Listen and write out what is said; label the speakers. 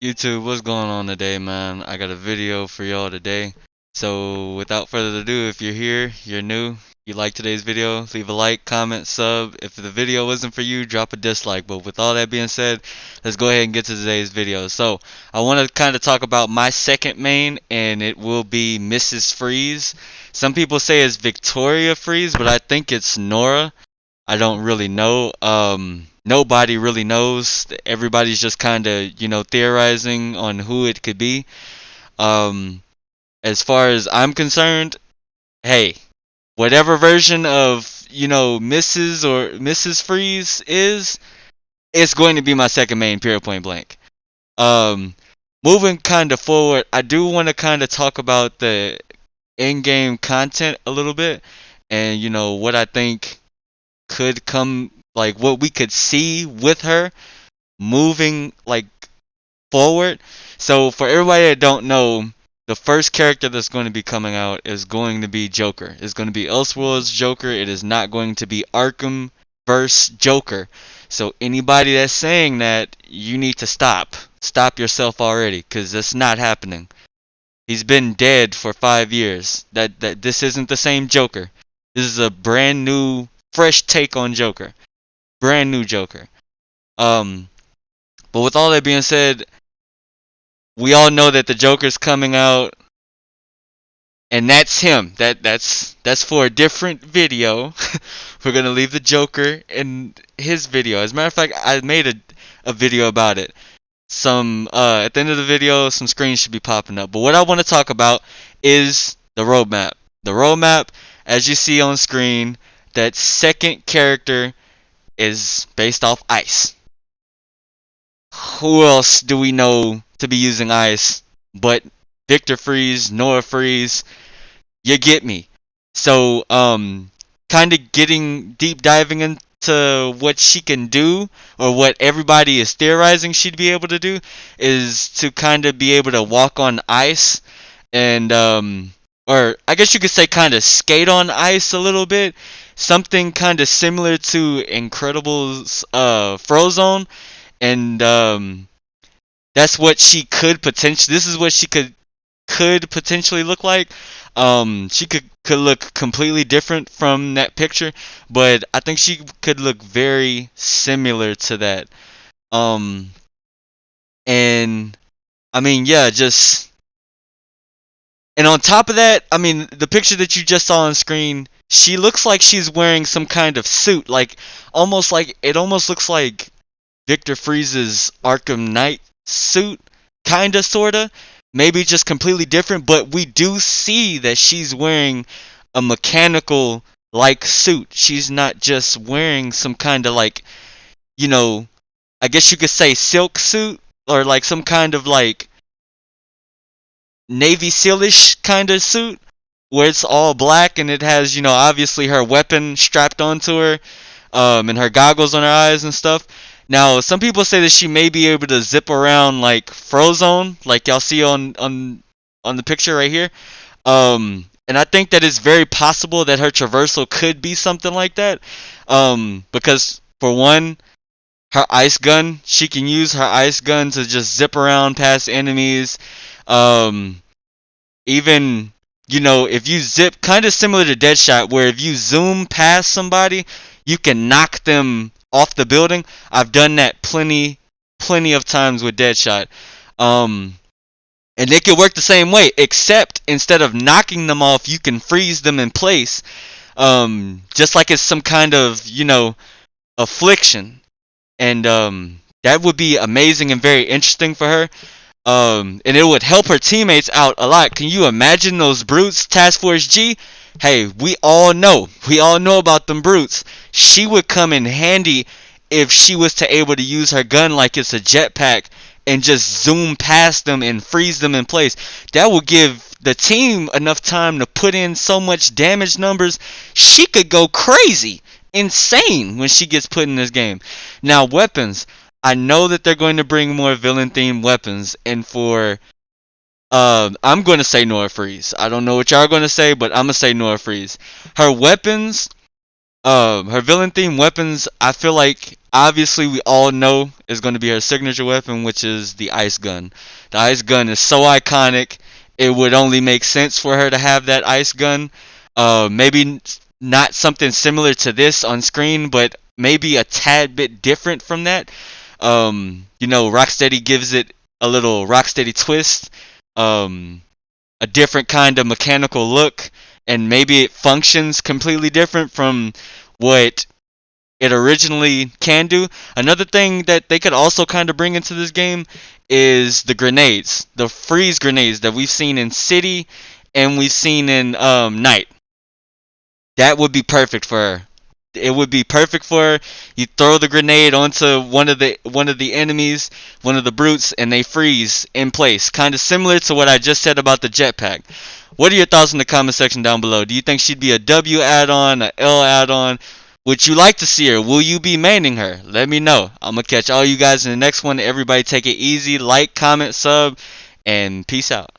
Speaker 1: YouTube, what's going on today, man? I got a video for y'all today. So, without further ado, if you're here, you're new, you like today's video, leave a like, comment, sub. If the video wasn't for you, drop a dislike. But with all that being said, let's go ahead and get to today's video. So, I want to kind of talk about my second main, and it will be Mrs. Freeze. Some people say it's Victoria Freeze, but I think it's Nora. I don't really know. Nobody really knows. Everybody's just kind of, theorizing on who it could be. Um, as far as I'm concerned, hey, whatever version of, Mrs. Freeze is, it's going to be my second main, period point blank. Um, moving kind of forward, I do want to kind of talk about the in-game content a little bit, and what I think could come, like what we could see with her moving like forward. So for everybody that don't know, the first character that's going to be coming out is going to be Joker. It's going to be Elseworlds Joker. It is not going to be Arkham verse Joker. So anybody that's saying that, you need to stop. Stop yourself already, because that's not happening. He's been dead for 5 years. That this isn't the same Joker. This is a brand new, fresh take on Joker. Brand new Joker. Um, but with all that being said, we all know that the Joker's coming out, and that's him. That's for a different video. We're gonna leave the Joker in his video. As a matter of fact, I made a video about it. Some at the end of the video, some screens should be popping up. But what I want to talk about is the roadmap. The roadmap, as you see on screen, that second character is based off ice. Who else do we know to be using ice but Victor Freeze, Nora Freeze? You get me. So, kind of getting deep diving into what she can do, or what everybody is theorizing she'd be able to do, is to kind of be able to walk on ice, and or I guess you could say kind of skate on ice a little bit. Something kind of similar to Incredibles Frozone, and that's what she could potentially. This is what she could potentially look like. She could look completely different from that picture, but I think she could look very similar to that. Um, and I mean, yeah, just, and on top of that, I mean, the picture that you just saw on screen, she looks like she's wearing some kind of suit, like it almost looks like Victor Freeze's Arkham Knight suit, kinda, sorta. Maybe just completely different, but we do see that she's wearing a mechanical like suit. She's not just wearing some kind of like, you know, I guess you could say silk suit, or like some kind of like Navy Sealish kind of suit where it's all black and it has, obviously her weapon strapped onto her, and her goggles on her eyes and stuff. Now, some people say that she may be able to zip around like Frozone, like y'all see on the picture right here. And I think that it's very possible that her traversal could be something like that. Because for one, her ice gun, she can use her ice gun to just zip around past enemies. Um, even, if you zip, kind of similar to Deadshot, where if you zoom past somebody, you can knock them off the building. I've done that plenty of times with Deadshot. And it can work the same way, except instead of knocking them off, you can freeze them in place. Just like it's some kind of, affliction. And that would be amazing and very interesting for her. And it would help her teammates out a lot. Can you imagine those brutes, Task Force G? Hey, we all know about them brutes. She would come in handy if she was to able to use her gun like it's a jetpack and just zoom past them and freeze them in place. That would give the team enough time to put in so much damage numbers. She could go crazy, insane when she gets put in this game. Now, weapons. I know that they're going to bring more villain-themed weapons, and for I'm going to say Nora Freeze. I don't know what y'all are going to say, but I'm going to say Nora Freeze. Her weapons, Her villain theme weapons, I feel like obviously we all know is going to be her signature weapon, which is the ice gun. The ice gun is so iconic. It would only make sense for her to have that ice gun. Maybe not something similar to this on screen, but maybe a tad bit different from that. Rocksteady gives it a little Rocksteady twist. A different kind of mechanical look, and maybe it functions completely different from what it originally can do. Another thing that they could also kind of bring into this game is the grenades, the freeze grenades that we've seen in City and we've seen in Night. That would be perfect for her. It would be perfect for her. You throw the grenade onto one of the enemies, one of the brutes, and they freeze in place. Kind of similar to what I just said about the jetpack. What are your thoughts in the comment section down below? Do you think she'd be a W add-on, a L add-on? Would you like to see her? Will you be maining her? Let me know. I'm going to catch all you guys in the next one. Everybody take it easy. Like, comment, sub, and peace out.